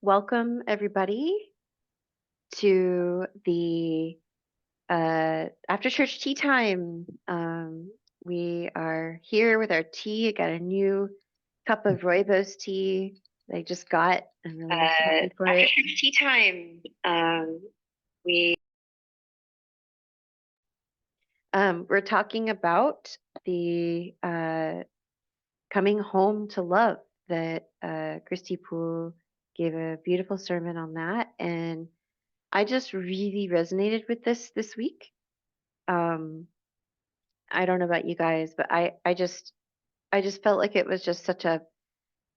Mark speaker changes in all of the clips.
Speaker 1: Welcome everybody to the after church tea time. We are here with our tea. I got a new cup of rooibos tea that I just got. I'm really happy for
Speaker 2: After
Speaker 1: it.
Speaker 2: church tea time, we
Speaker 1: We're talking about the coming home to love that Christy Poole gave a beautiful sermon on that, and I just really resonated with this week. Um, I don't know about you guys, but I just felt like it was just such a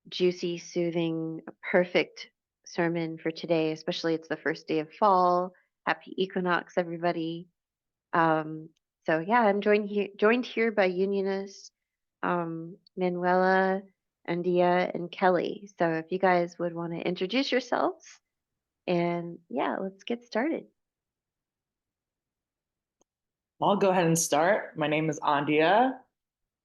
Speaker 1: juicy, soothing, perfect sermon for today, especially it's the first day of fall. Happy equinox, everybody. Um, so yeah, I'm joined here by Unionists, Manuela, Andia, and Kelly. So if you guys would want to introduce yourselves, and yeah, let's get started.
Speaker 3: I'll go ahead and start. My name is Andia.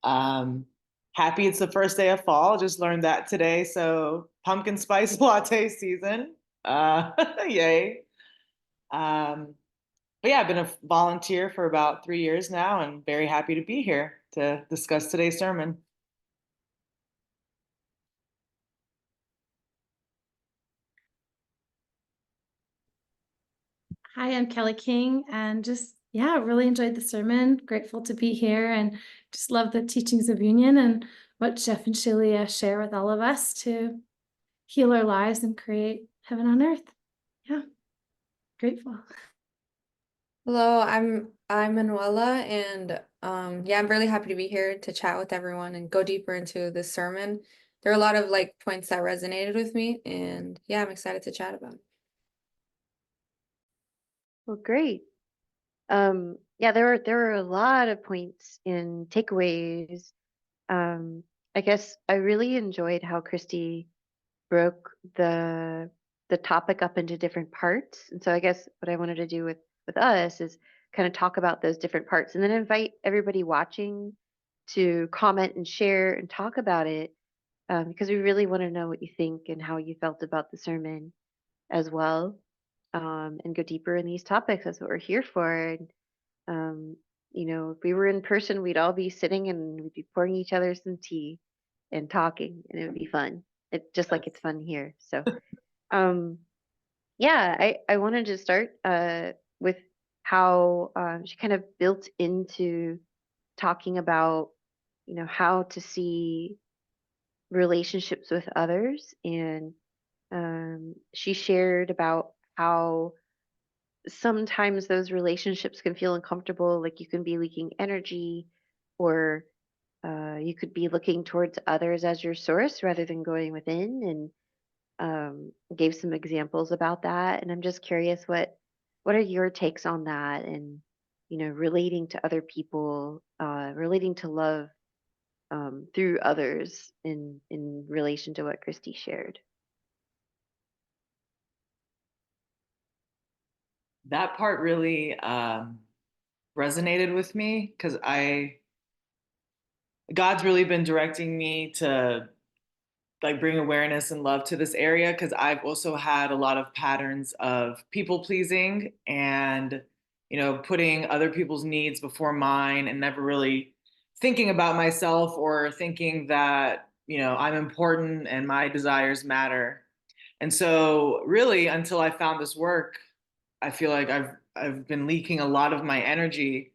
Speaker 3: Um, Happy it's the first day of fall. Just learned that today. So pumpkin spice latte season. Yay. Um, but yeah, I've been a volunteer for about 3 years now and very happy to be here to discuss today's sermon.
Speaker 4: Hi, I'm Kelly King, and really enjoyed the sermon. Grateful to be here, and just love the teachings of union and what Jeff and Shaleia share with all of us to heal our lives and create heaven on earth. Yeah, grateful.
Speaker 5: Hello, I'm Manuela, and I'm really happy to be here to chat with everyone and go deeper into this sermon. There are a lot of points that resonated with me, and yeah, I'm excited to chat about it.
Speaker 1: Well, great. Yeah, there were a lot of points and takeaways. I guess I really enjoyed how Christy broke the topic up into different parts. And so I guess what I wanted to do with us is kind of talk about those different parts and then invite everybody watching to comment and share and talk about it, because we really want to know what you think and how you felt about the sermon as well, and go deeper in these topics. That's what we're here for. And um, if we were in person, we'd all be sitting and we'd be pouring each other some tea and talking, and it would be fun. It just like it's fun here. So, um, yeah, I wanted to start with how she kind of built into talking about, how to see relationships with others, and she shared about how sometimes those relationships can feel uncomfortable, like you can be leaking energy, or you could be looking towards others as your source rather than going within, and gave some examples about that. And I'm just curious, what are your takes on that, and relating to other people, relating to love through others in relation to what Christy shared.
Speaker 3: That part really resonated with me because God's really been directing me to bring awareness and love to this area because I've also had a lot of patterns of people pleasing and putting other people's needs before mine and never really thinking about myself or thinking that I'm important and my desires matter. And so really until I found this work, I feel like I've been leaking a lot of my energy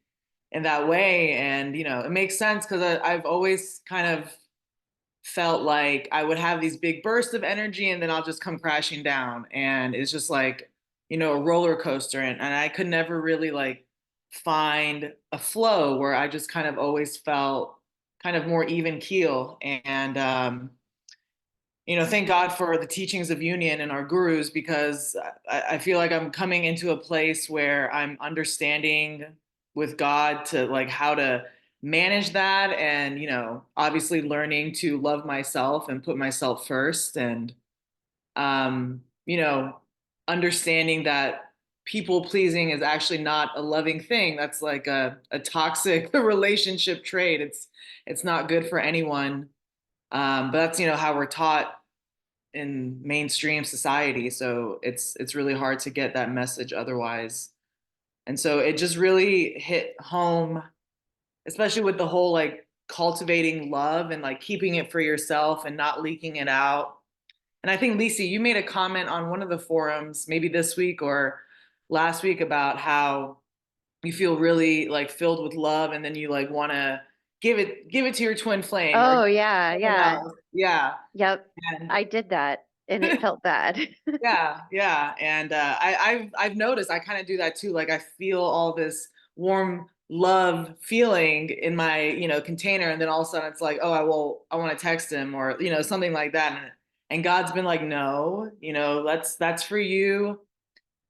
Speaker 3: in that way. And it makes sense because I've always kind of felt like I would have these big bursts of energy and then I'll just come crashing down. And it's just like, a roller coaster. And I could never really find a flow where I just kind of always felt kind of more even keel. And, thank God for the teachings of union and our gurus, because I feel like I'm coming into a place where I'm understanding with God to how to manage that, and obviously learning to love myself and put myself first, and um you know understanding that people pleasing is actually not a loving thing. That's like a toxic relationship trait. It's not good for anyone. But that's how we're taught in mainstream society. So it's really hard to get that message otherwise. And so it just really hit home, especially with the whole like cultivating love and like keeping it for yourself and not leaking it out. And I think, Lisa, you made a comment on one of the forums, maybe this week or last week, about how you feel really like filled with love, and then you like want to give it to your twin flame or
Speaker 1: Oh yeah,
Speaker 3: someone
Speaker 1: yeah.
Speaker 3: else. Yeah.
Speaker 1: Yep.
Speaker 3: And
Speaker 1: I did that and it felt bad.
Speaker 3: yeah. And I've noticed I kind of do that too. Like I feel all this warm love feeling in my, container, and then all of a sudden it's like, oh, I want to text him, or something like that. And God's been like, no, that's for you,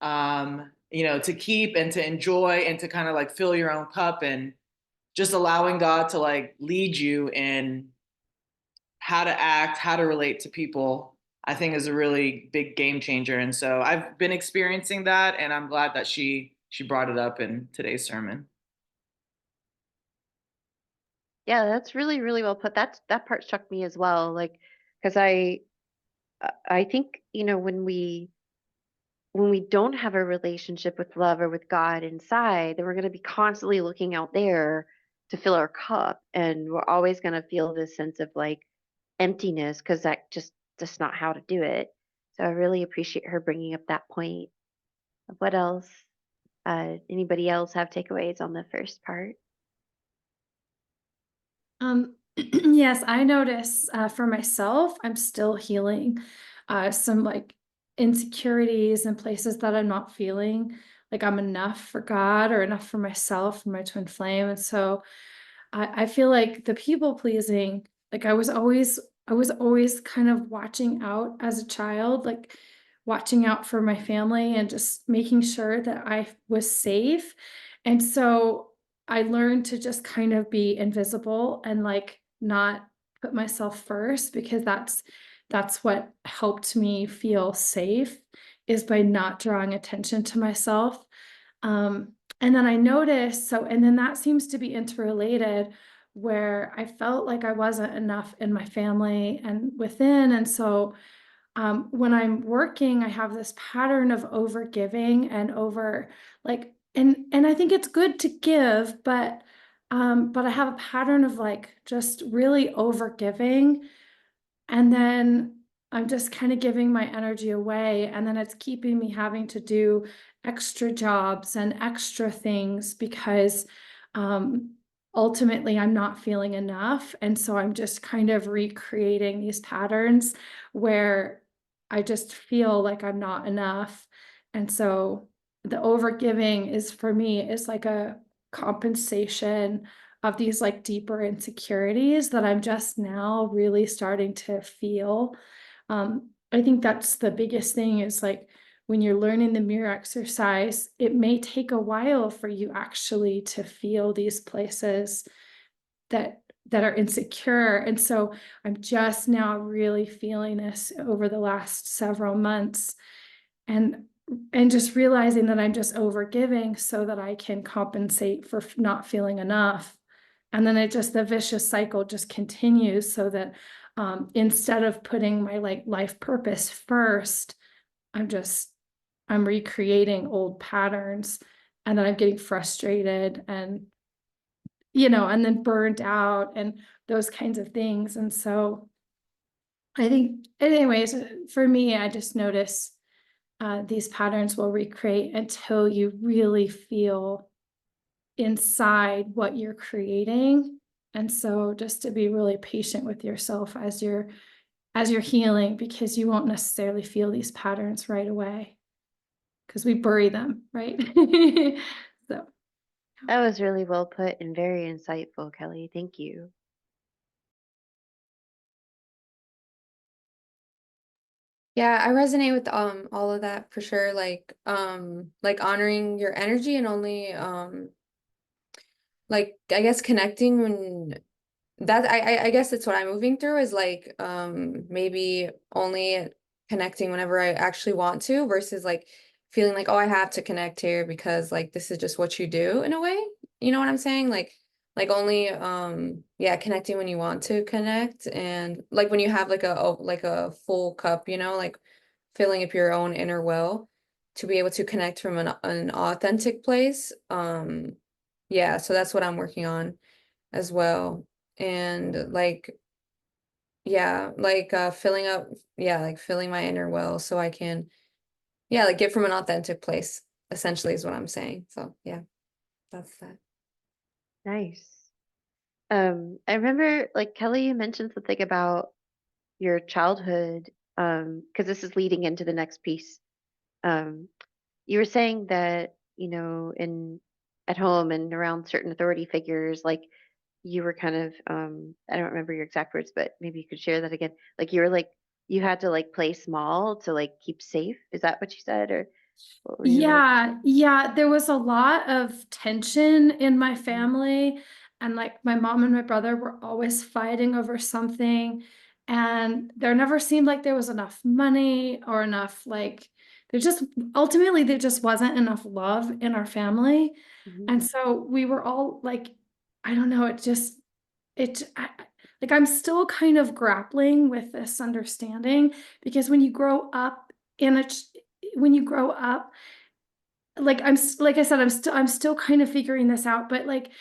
Speaker 3: to keep and to enjoy and to kind of like fill your own cup, and just allowing God to like lead you in how to act, how to relate to people, I think is a really big game changer. And so I've been experiencing that, and I'm glad that she brought it up in today's sermon.
Speaker 1: Yeah, that's really, really well put. That part struck me as well. Like, because I think, when we don't have a relationship with love or with God inside, then we're going to be constantly looking out there to fill our cup, and we're always going to feel this sense of like emptiness because that's not how to do it. So I really appreciate her bringing up that point. What else? Anybody else have takeaways on the first part?
Speaker 4: Yes, I notice for myself, I'm still healing some like insecurities and places that I'm not feeling like I'm enough for God or enough for myself and my twin flame. And so I feel like the people pleasing, like I was always kind of watching out as a child, like watching out for my family and just making sure that I was safe. And so I learned to just kind of be invisible and like not put myself first, because that's what helped me feel safe, is by not drawing attention to myself. And then I noticed, and then that seems to be interrelated, where I felt like I wasn't enough in my family and within. And so when I'm working, I have this pattern of over giving and over like, and I think it's good to give, but I have a pattern of like just really over giving, and then I'm just kind of giving my energy away, and then it's keeping me having to do extra jobs and extra things because ultimately I'm not feeling enough. And so I'm just kind of recreating these patterns where I just feel like I'm not enough. And so the overgiving is, for me, is like a compensation of these like deeper insecurities that I'm just now really starting to feel. I think that's the biggest thing, is like when you're learning the mirror exercise, it may take a while for you actually to feel these places that are insecure. And so I'm just now really feeling this over the last several months, and just realizing that I'm just over giving so that I can compensate for not feeling enough. And then the vicious cycle just continues, so that instead of putting my like life purpose first, I'm recreating old patterns, and then I'm getting frustrated and and then burnt out and those kinds of things. And so I think, anyways, for me, I just notice these patterns will recreate until you really feel inside what you're creating. And so just to be really patient with yourself as you're healing, because you won't necessarily feel these patterns right away, because we bury them, right? So
Speaker 1: That was really well put and very insightful, Kelly. Thank you.
Speaker 5: Yeah, I resonate with all of that for sure. Like honoring your energy and only like I guess connecting when that I guess it's what I'm moving through, is like maybe only connecting whenever I actually want to, versus like feeling like, oh, I have to connect here because like this is just what you do in a way. You know what I'm saying? Like like only yeah, connecting when you want to connect, and like when you have like a full cup, you know, like filling up your own inner well to be able to connect from an authentic place. Yeah, so that's what I'm working on as well. And like, yeah, like filling up, yeah, like filling my inner well so I can, yeah, like get from an authentic place, essentially is what I'm saying. So yeah, that's that.
Speaker 1: Nice. I remember like Kelly, you mentioned something about your childhood, because this is leading into the next piece. Um, you were saying that, in at home and around certain authority figures, like you were kind of, I don't remember your exact words, but maybe you could share that again. Like you were like you had to like play small to like keep safe. Is that what you said, or what were you like?
Speaker 4: Yeah, there was a lot of tension in my
Speaker 1: Mm,
Speaker 4: family, and like my mom and my brother were always fighting over something, and there never seemed like there was enough money or enough like there just ultimately there just wasn't enough love in our family.
Speaker 1: mhm,
Speaker 4: And so we were all like, I don't know, like I'm still kind of grappling with this understanding, because when you grow up in a when you grow up, like like I said, I'm still kind of figuring this out, but like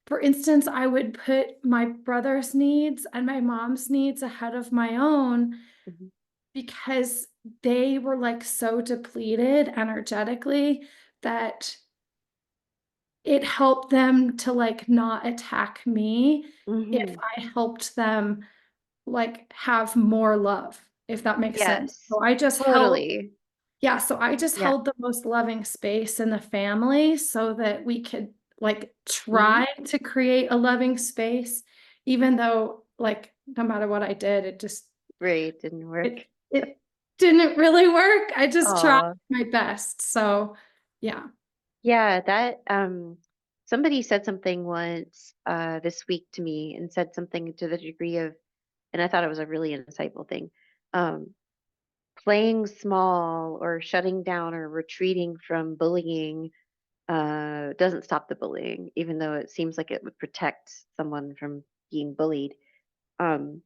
Speaker 4: for instance, I would put my brother's needs and my mom's needs ahead of my own
Speaker 1: mhm,
Speaker 4: because they were like so depleted energetically that it helped them to like not attack me if
Speaker 1: mhm.
Speaker 4: I helped them like have more love, if that makes sense.
Speaker 1: Yes,
Speaker 4: So I just held
Speaker 1: totally.
Speaker 4: Yeah, so I just
Speaker 1: Yeah.
Speaker 4: held the most loving space in the family so that we could like
Speaker 1: Hmm.
Speaker 4: try to create a loving space, even though like no matter what I did,
Speaker 1: Great, didn't work.
Speaker 4: it didn't really work. I just tried
Speaker 1: Oh,
Speaker 4: my best. So yeah.
Speaker 1: yeah, that somebody said something once this week to me and said something to the degree of, and I thought it was a really insightful thing. Um, Playing small or shutting down or retreating from bullying doesn't stop the bullying, even though it seems like it would protect someone from being bullied. Um,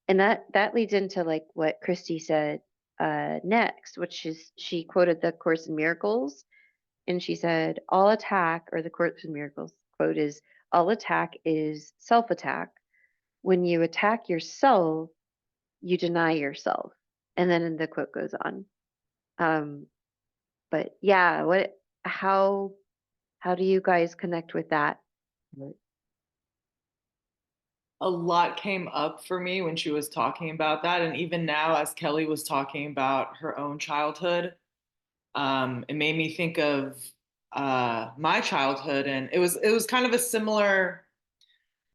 Speaker 1: and that leads into like what Christy said next, which is she quoted the Course in Miracles, and she said, "All attack," or the Course in Miracles quote is, "All attack is self attack. When you attack yourself, you deny yourself." And then the quote goes on. Um, but yeah, how, how do you guys connect with that?
Speaker 3: A lot came up for me when she was talking about that. And even now, as Kelly was talking about her own childhood, it made me think of my childhood. And it was kind of a similar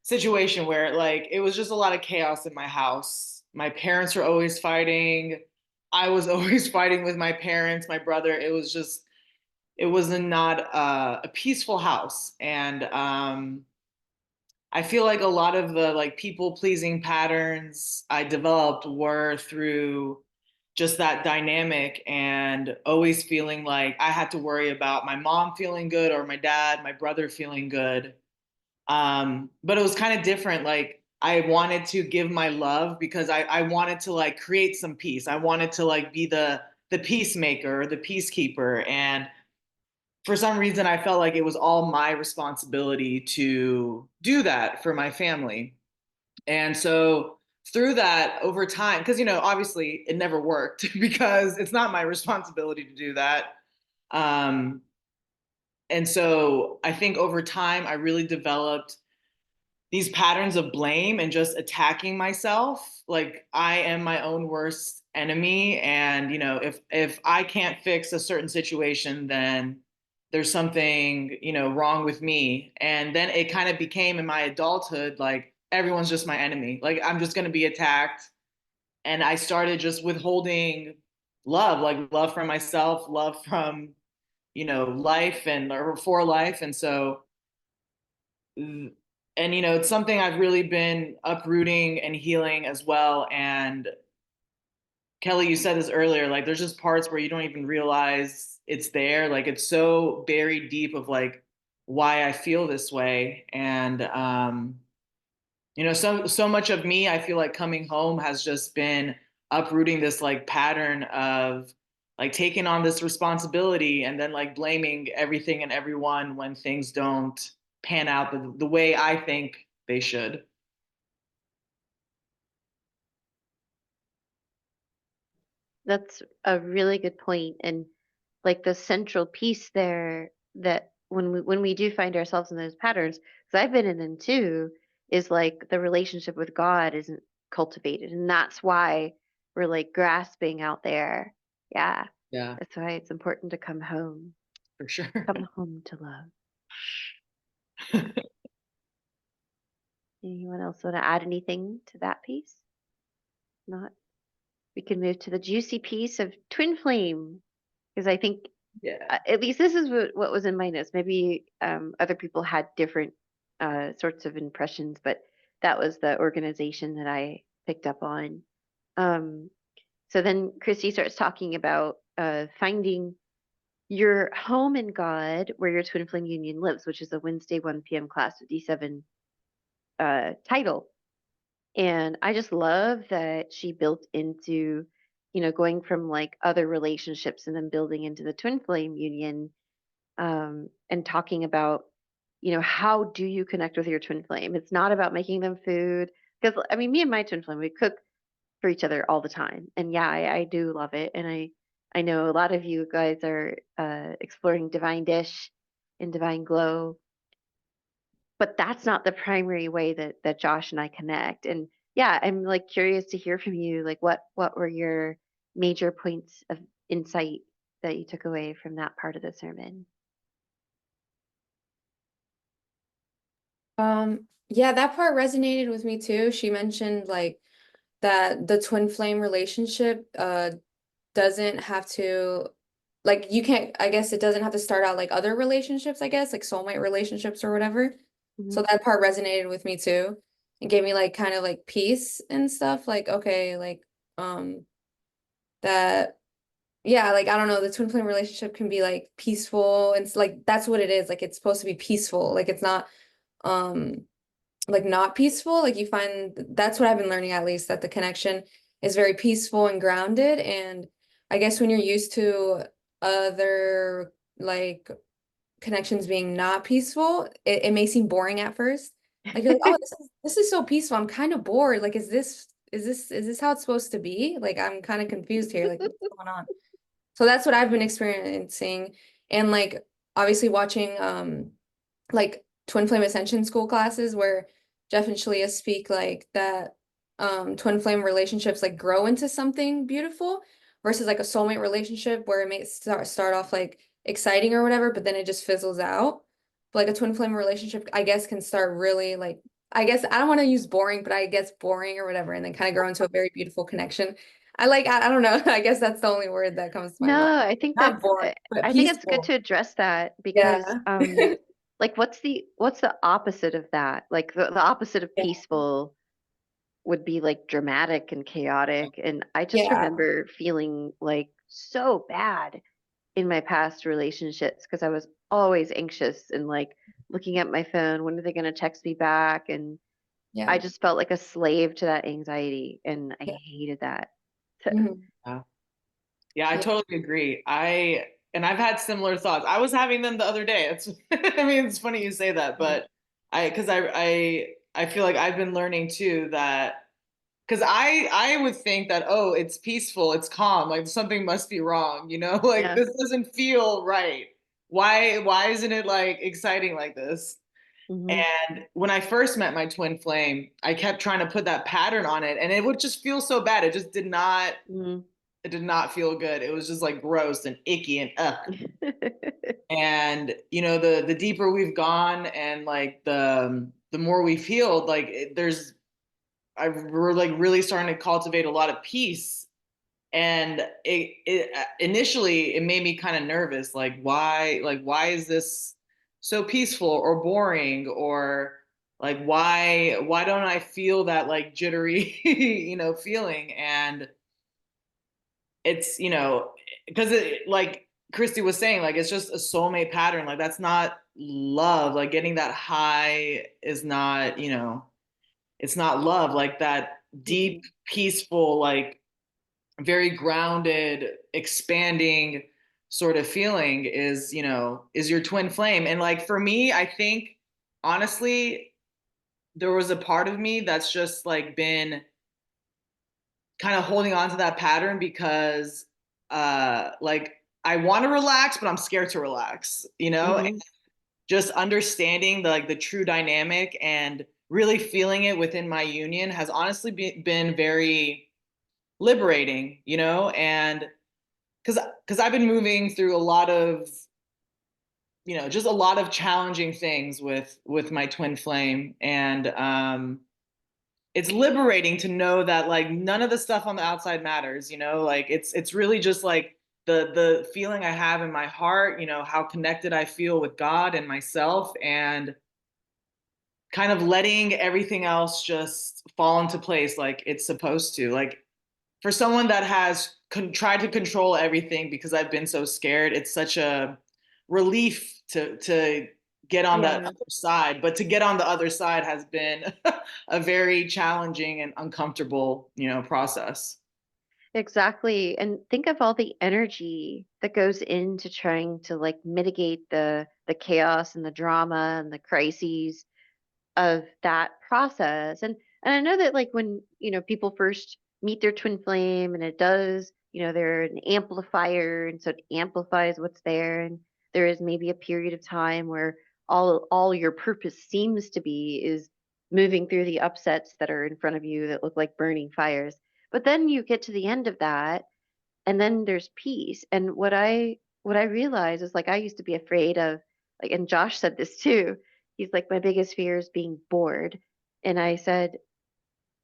Speaker 3: situation where like it was just a lot of chaos in my house. My parents were always fighting. I was always fighting with my parents, my brother. It was not a peaceful house. And I feel like a lot of the like people pleasing patterns I developed were through just that dynamic and always feeling like I had to worry about my mom feeling good or my dad, my brother feeling good. But it was kind of different. Like I wanted to give my love because I wanted to like create some peace. I wanted to like be the peacemaker or the peacekeeper. And for some reason, I felt like it was all my responsibility to do that for my family. And so through that over time, because, obviously it never worked because it's not my responsibility to do that. Um, and so I think over time, I really developed these patterns of blame and just attacking myself. Like I am my own worst enemy. And, if I can't fix a certain situation, then there's something, wrong with me. And then it kind of became in my adulthood, like everyone's just my enemy. Like I'm just going to be attacked. And I started just withholding love, like love from myself, love from, life and or for life. And so and it's something I've really been uprooting and healing as well. And Kelly, you said this earlier, like there's just parts where you don't even realize it's there. Like it's so buried deep of like why I feel this way. And you know, so much of me, I feel like coming home has just been uprooting this like pattern of like taking on this responsibility and then like blaming everything and everyone when things don't pan out the way I think they should.
Speaker 1: That's a really good point. And like the central piece there, that when we do find ourselves in those patterns, because I've been in them too, is like the relationship with God isn't cultivated. And that's why we're like grasping out there. Yeah.
Speaker 3: Yeah,
Speaker 1: That's why it's important to come home.
Speaker 3: for sure.
Speaker 1: Come home to love. Anyone else want to add anything to that piece? Not. We can move to the juicy piece of twin flame, because I think
Speaker 3: Yeah.
Speaker 1: at least this is what was in my notes. Maybe other people had different sorts of impressions, but that was the organization that I picked up on. Um, so then Christy starts talking about finding your home in God, where your twin flame union lives, which is a Wednesday 1 p.m. class with D7 title. And I just love that she built into, going from like other relationships and then building into the twin flame union, and talking about, how do you connect with your twin flame? It's not about making them food. Because I mean, me and my twin flame, we cook for each other all the time. And yeah, I do love it. And I know a lot of you guys are exploring Divine Dish and Divine Glow, but that's not the primary way that Josh and I connect. And yeah, I'm like curious to hear from you. Like, what were your major points of insight that you took away from that part of the sermon?
Speaker 5: Yeah, that part resonated with me too. She mentioned like that the twin flame relationship doesn't have to, like, you can't, I guess it doesn't have to start out like other relationships, I guess, like soulmate relationships or whatever. So that part resonated with me too. It gave me like kind of like peace and stuff. Like, okay, like that, yeah, like I don't know, the twin flame relationship can be like peaceful, and it's like that's what it is. Like it's supposed to be peaceful. Like it's not um like not peaceful. Like you find, that's what I've been learning, at least, that the connection is very peaceful and grounded. And I guess when you're used to other like connections being not peaceful, it may seem boring at first. Like you're like, oh, this is so peaceful. I'm kind of bored. Like, is this how it's supposed to be? Like I'm kind of confused here. Like what's going on? So that's what I've been experiencing. And like obviously watching like twin flame ascension school classes where Jeff and Shaleia speak like that twin flame relationships like grow into something beautiful versus like a soulmate relationship where it may start off like exciting or whatever, but then it just fizzles out. But like a twin flame relationship, I guess, can start really like, I guess I don't want to use boring, but I guess boring or whatever, and then kind of grow into a very beautiful connection. I don't know. I guess that's the only word that comes to my
Speaker 1: No,
Speaker 5: mind.
Speaker 1: I think
Speaker 5: Not
Speaker 1: that's
Speaker 5: boring, but
Speaker 1: I think it's good
Speaker 5: peaceful.
Speaker 1: to address that,
Speaker 5: Yeah.
Speaker 1: because like what's the opposite of that? Like the opposite of
Speaker 5: Yeah.
Speaker 1: peaceful would be like dramatic and chaotic. And I just
Speaker 5: Yeah.
Speaker 1: remember feeling like so bad in my past relationships because I was always anxious and like looking at my phone, when are they going to text me back? And
Speaker 5: Yeah.
Speaker 1: I just felt like a slave to that anxiety, and I
Speaker 5: Yeah.
Speaker 1: hated that.
Speaker 5: Mhm.
Speaker 3: Yeah. Yeah, I
Speaker 5: Yeah.
Speaker 3: totally agree. I've had similar thoughts. I was having them the other day. It's I mean, it's funny you say that, but I feel like I've been learning too that because I would think that, oh, it's peaceful, it's calm, like something must be wrong, you know? Like
Speaker 1: Yeah.
Speaker 3: this doesn't feel right. Why isn't it like exciting like this?
Speaker 1: Hmm.
Speaker 3: And when I first met my twin flame, I kept trying to put that pattern on it and it would just feel so bad.
Speaker 1: Hmm.
Speaker 3: It did not feel good. It was just like gross and icky and ugh. And you know, the deeper we've gone and like the more we've healed, like we're like really starting to cultivate a lot of peace. And it initially it made me kind of nervous. Why is this so peaceful or boring, or like why don't I feel that like jittery you know feeling? And it's, you know, because it like Christy was saying, like, it's just a soulmate pattern. Like, that's not love. Like, getting that high is not, you know, it's not love. Like, that deep, peaceful, like, very grounded, expanding sort of feeling is, you know, is your twin flame. And like, for me, I think, honestly, there was a part of me that's just like been kind of holding on to that pattern because like I want to relax, but I'm scared to relax, you know? And just understanding the like the true dynamic and really feeling it within my union has honestly been very liberating, you know? And because I've been moving through a lot of, you know, just a lot of challenging things with my twin flame. And it's liberating to know that like none of the stuff on the outside matters, you know, like it's really just like the feeling I have in my heart, you know, how connected I feel with God and myself, and kind of letting everything else just fall into place like it's supposed to. Like, for someone that has tried to control everything because I've been so scared, it's such a relief to get on that other side. But to get on the other side has been a very challenging and uncomfortable, you know, process.
Speaker 1: Exactly. And think of all the energy that goes into trying to like mitigate the chaos and the drama and the crises of that process. And I know that like when, you know, people first meet their twin flame and it does, you know, they're an amplifier and so it amplifies what's there. And there is maybe a period of time where all your purpose seems to be is moving through the upsets that are in front of you that look like burning fires. But then you get to the end of that and then there's peace. And what I realized is like I used to be afraid of like, and Josh said this too. He's like, my biggest fear is being bored. And I said,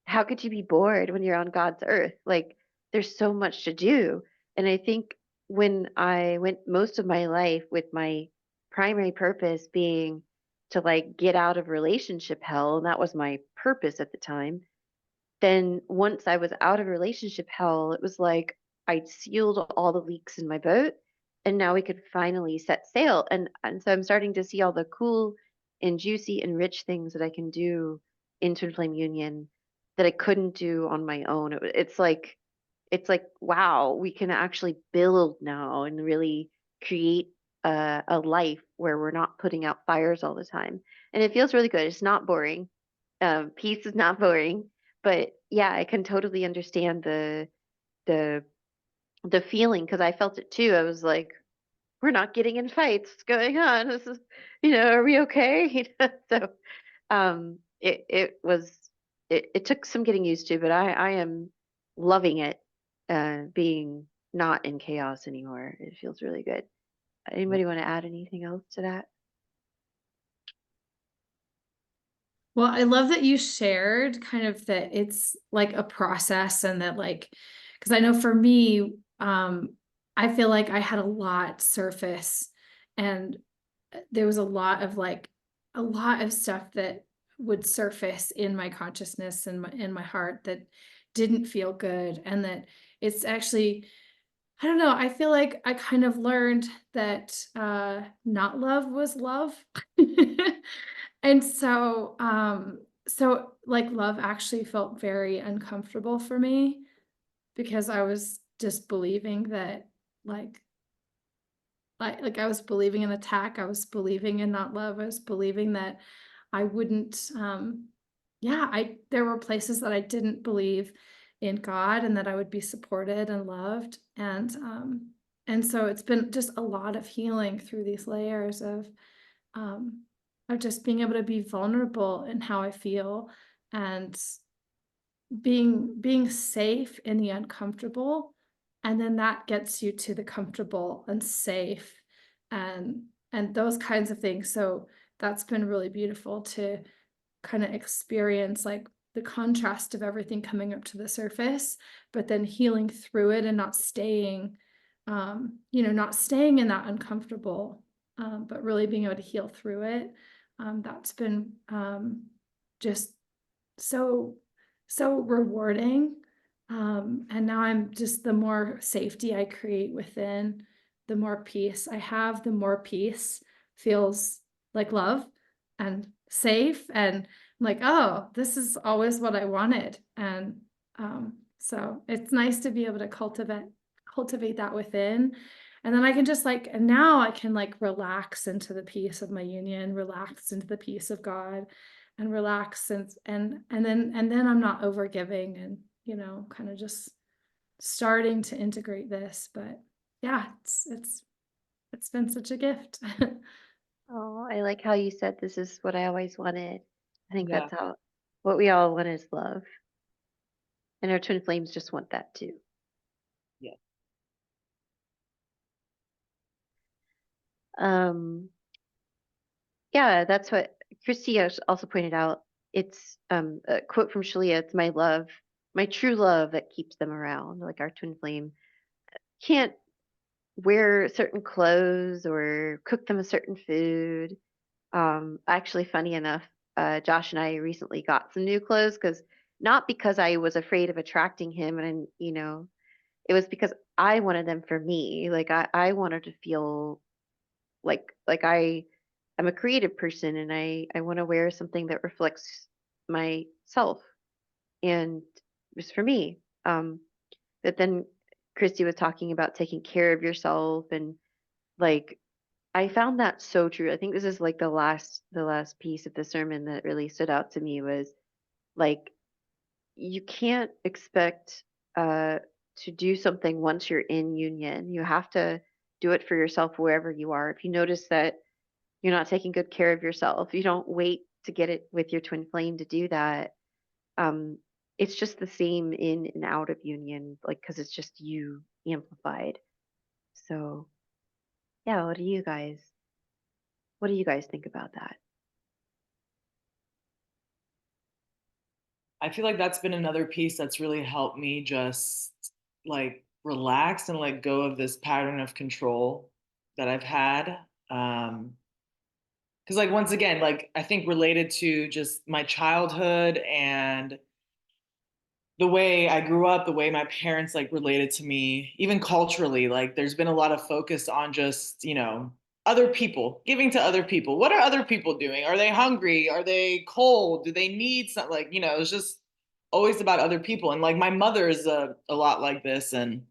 Speaker 1: how could you be bored when you're on God's earth? Like there's so much to do. And I think when I went most of my life with my primary purpose being to like get out of relationship hell, and that was my purpose at the time, then once I was out of relationship hell, it was like I'd sealed all the leaks in my boat and now we could finally set sail. And so I'm starting to see all the cool and juicy and rich things that I can do in Twin Flame Union that I couldn't do on my own. It's like wow, we can actually build now and really create a life where we're not putting out fires all the time. And it feels really good. It's not boring. Peace is not boring, but yeah, I can totally understand the the feeling because I felt it too. I was like, we're not getting in fights. What's going on? This is, you know, are we okay? You know, so it was it took some getting used to, but I am loving it, being not in chaos anymore. It feels really good. Anybody want to add anything else to that?
Speaker 4: Well, I love that you shared kind of that it's like a process and that like, because I know for me, I feel like I had a lot surface and there was a lot of like a lot of stuff that would surface in my consciousness and in my heart that didn't feel good. And that it's actually, I don't know, I feel like I kind of learned that not love was love. And so like love actually felt very uncomfortable for me because I was just believing that like like I was believing in attack, I was believing in not love, I was believing that I wouldn't yeah, I there were places that I didn't believe in God and that I would be supported and loved. And so it's been just a lot of healing through these layers of just being able to be vulnerable in how I feel and being safe in the uncomfortable, and then that gets you to the comfortable and safe and those kinds of things. So that's been really beautiful to kind of experience like the contrast of everything coming up to the surface, but then healing through it and not staying not staying in that uncomfortable, but really being able to heal through it. That's been just so so rewarding. And now I'm just the more safety I create within the more peace I have, the more peace feels like love and safe, and I'm like, oh, this is always what I wanted. And so it's nice to be able to cultivate that within. And then I can just like, and now I can like relax into the peace of my union, relax into the peace of God, and relax, and then I'm not overgiving, and kind of just starting to integrate this. But yeah, it's been such a gift.
Speaker 1: Oh, I like how you said this is what I always wanted. I think
Speaker 3: Yeah.
Speaker 1: that's what we all want is love. And our twin flames just want that too.
Speaker 3: Yeah.
Speaker 1: Yeah, that's what Christy also pointed out. It's a quote from Shaleia, it's my love, my true love that keeps them around. Like our twin flame can't wear certain clothes or cook them a certain food. Actually, funny enough, Josh and I recently got some new clothes not because I was afraid of attracting him, and it was because I wanted them for me. Like I wanted to feel like I'm a creative person, and I want to wear something that reflects myself, and it was for me. But then Christy was talking about taking care of yourself, and like I found that so true. I think this is like the last piece of the sermon that really stood out to me was like you can't expect to do something once you're in union. You have to do it for yourself wherever you are. If you notice that you're not taking good care of yourself, you don't wait to get it with your twin flame to do that. Um, it's just the same in and out of union, like because it's just you amplified. So yeah, what do you guys think about that?
Speaker 3: I feel like that's been another piece that's really helped me just like relax and let go of this pattern of control that I've had. Because like once again, like I think related to just my childhood and the way I grew up, the way my parents like related to me, even culturally, like there's been a lot of focus on just, other people, giving to other people. What are other people doing? Are they hungry? Are they cold? Do they need something? Like, it's just always about other people. And like my mother is a lot like this. And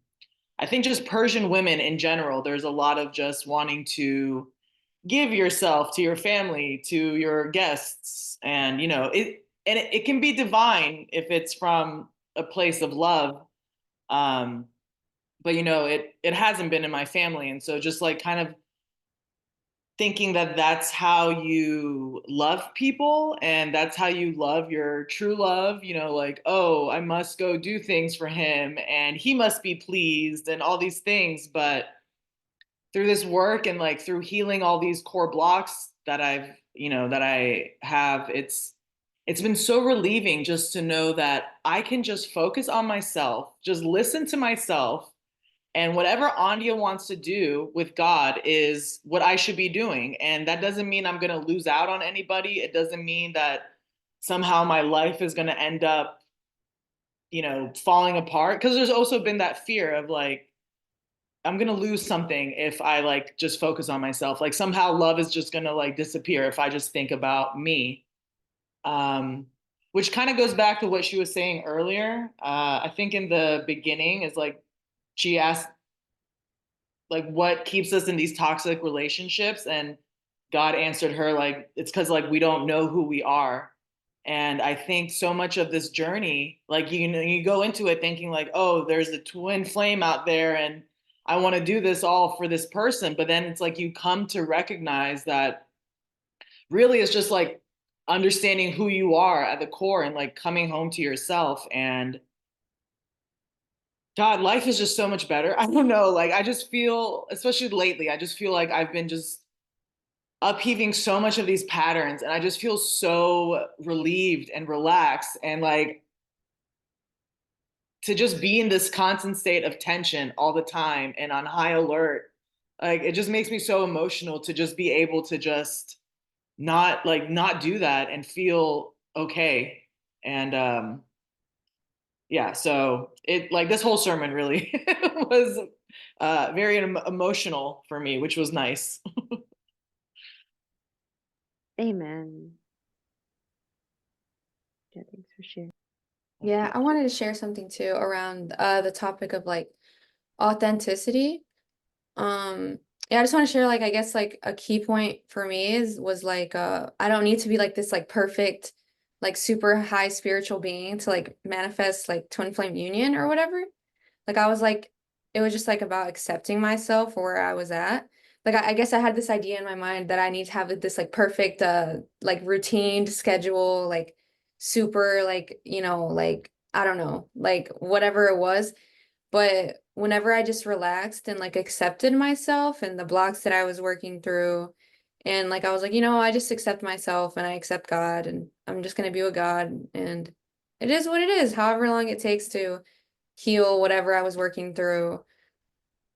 Speaker 3: I think just Persian women in general, there's a lot of just wanting to give yourself to your family, to your guests. And, it can be divine if it's from a place of love. Um, but it hasn't been in my family. And so just like kind of thinking that that's how you love people and that's how you love your true love, like, oh, I must go do things for him and he must be pleased and all these things. But through this work and like through healing all these core blocks that I have, it's been so relieving just to know that I can just focus on myself, just listen to myself, and whatever Andia wants to do with God is what I should be doing. And that doesn't mean I'm going to lose out on anybody. It doesn't mean that somehow my life is going to end up, falling apart. Because there's also been that fear of like, I'm going to lose something if I like just focus on myself. Like somehow love is just going to like disappear if I just think about me. Which kind of goes back to what she was saying earlier. I think in the beginning is like, she asked like what keeps us in these toxic relationships, and God answered her like it's because like we don't know who we are. And I think so much of this journey, like you go into it thinking like, oh, there's a twin flame out there and I want to do this all for this person. But then it's like you come to recognize that really it's just like understanding who you are at the core and like coming home to yourself. And God, life is just so much better. I don't know. Like, I just feel, especially lately, I just feel like I've been just upheaving so much of these patterns. And I just feel so relieved and relaxed. And like, to just be in this constant state of tension all the time and on high alert, like, it just makes me so emotional to just be able to just not do that and feel okay. And yeah, so it like this whole sermon really was very emotional for me, which was nice.
Speaker 1: Amen. Yeah, thanks for sharing.
Speaker 5: Yeah, I wanted to share something too around the topic of like authenticity. Yeah, I just want to share like I guess like a key point for me was like I don't need to be like this like perfect like super high spiritual being to like manifest like twin flame union or whatever. Like I was like it was just like about accepting myself for where I was at. Like I guess I had this idea in my mind that I need to have this like perfect like routine schedule, like super like, you know, like I don't know, like whatever it was. But whenever I just relaxed and like accepted myself and the blocks that I was working through, and like I was like, you know, I just accept myself and I accept God and I'm just gonna be with God and it is what it is, however long it takes to heal whatever I was working through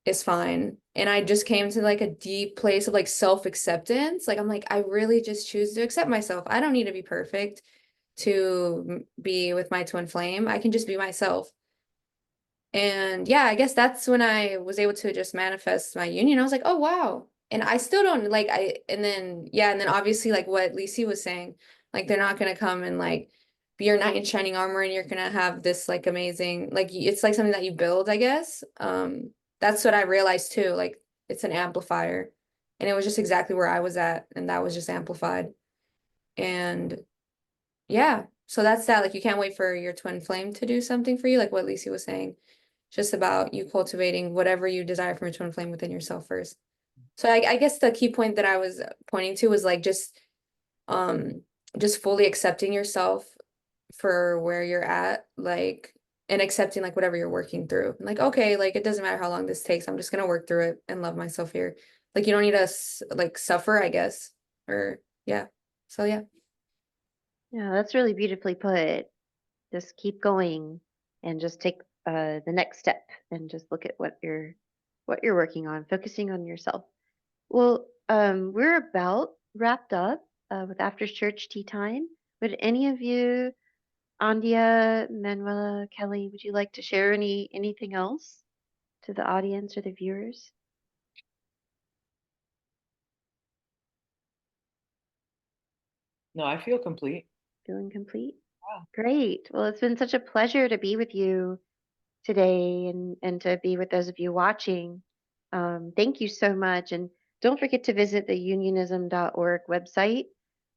Speaker 5: is fine. And I just came to like a deep place of like self-acceptance. Like I'm like, I really just choose to accept myself. I don't need to be perfect to be with my twin flame. I can just be myself. And yeah, I guess that's when I was able to just manifest my union. I was like, oh wow. And I still don't like and then obviously like what Lisi was saying, like they're not gonna come and like be your knight in shining armor and you're gonna have this like amazing like it's like something that you build, I guess. That's what I realized too. Like it's an amplifier. And it was just exactly where I was at, and that was just amplified. And yeah, so that's that. Like you can't wait for your twin flame to do something for you, like what Lisi was saying. Just about you cultivating whatever you desire from your twin flame within yourself first. So I guess the key point that I was pointing to was like just fully accepting yourself for where you're at, like and accepting like whatever you're working through. Like, okay, like it doesn't matter how long this takes. I'm just gonna work through it and love myself here. Like you don't need to like suffer, I guess. Or yeah. So yeah.
Speaker 1: Yeah, that's really beautifully put. Just keep going and just take the next step and just look at what you're working on, focusing on yourself. Well, we're about wrapped up with after church tea time. Would any of you, Andia, Manuela, Kelly, would you like to share anything else to the audience or the viewers?
Speaker 3: No, I feel complete.
Speaker 1: Feeling complete?
Speaker 3: Wow.
Speaker 1: Great. Well, it's been such a pleasure to be with you today and to be with those of you watching. Thank you so much. And don't forget to visit the unionism.org website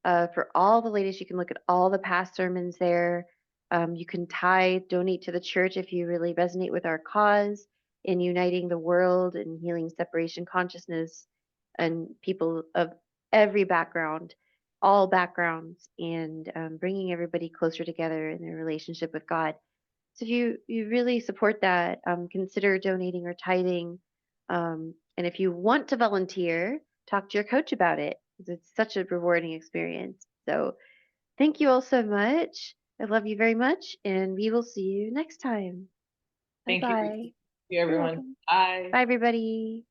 Speaker 1: for all the latest. You can look at all the past sermons there. You can tithe, donate to the church if you really resonate with our cause in uniting the world and healing separation consciousness and people of every background, all backgrounds, and bringing everybody closer together in their relationship with God. So if you really support that, consider donating or tithing. And if you want to volunteer, talk to your coach about it because it's such a rewarding experience. So thank you all so much. I love you very much, and we will see you next time. Bye
Speaker 3: Thank you.
Speaker 1: bye.
Speaker 3: Thank you,
Speaker 1: You're
Speaker 3: everyone.
Speaker 1: welcome.
Speaker 3: Bye.
Speaker 1: Bye, everybody.